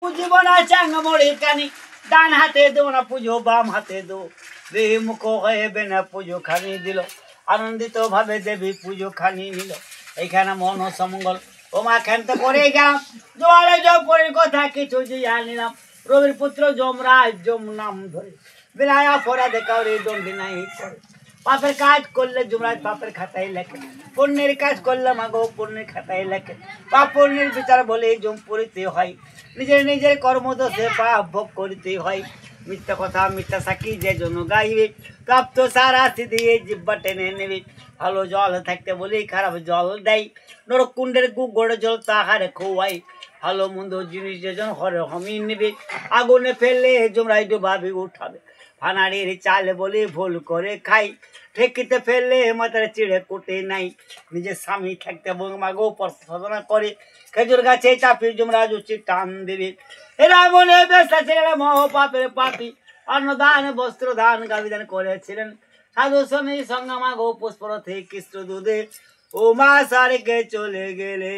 পুজিব না চাঙ্গমড়ি কানি ডান হাতে দেবো না পুজো বাম হাতে দেবো দেহি মুখ হয়ে বেনা পুজো খানি দিল আনন্দিত ভাবে দেবী পুজো খানি নিল এইখানে মন সমঙ্গল ও মা খেন্ত করে গেলাম জোয়ারে জোপরের কথা কিছু জানিলাম রবির পুত্র যমরাজ যম নাম ধরে বিনায় অপরাধে কাউরে দণ্ডি নাই করে পাপের কাজ করলে যমরাজ পাপের খাতায় লেখে পুণ্যের কাজ করলে মাগো পুণ্যের খাতায় লেখে পাপ পুণ্যের বিচার বলে জম পড়িতে হয় নিজের নিজের কর্মদোষে পাপ ভোগ করিতে হয় মিথ্যা কথা মিথ্যা সাক্ষী যে জন্য গাইবে প্রাপ্ত সারা দিয়ে জিব্বা টেনে নেবে ভালো জল থাকতে বলে খারাপ জল দেয় নরকুণ্ডের গুড় জল তাহারে খোয়াই ভালো মন্দ জিনিস যেজন হরে হমি নেবে আগুনে ফেললে যমরাজ ডুবাবে উঠাবে ফানাড়ির চাল বলে ভুল করে খাই ঠেকিতে ফেললে মাথার চিড়ে কোটে নাই নিজের স্বামী থাকতে মাগো সাধনা করে খেজুর গাছে চাপি যমরাজ উচিত টান দেবে এরা মনে ব্যস্ত ছিলেন মহ পাপের পাপি অন্নদান বস্ত্রদান গাবিদান করেছিলেন সাধু স্বামী সঙ্গে মাগো পুষ্পরথে কৃষ্ণ দুধে ও মা সারিকে চলে গেলে।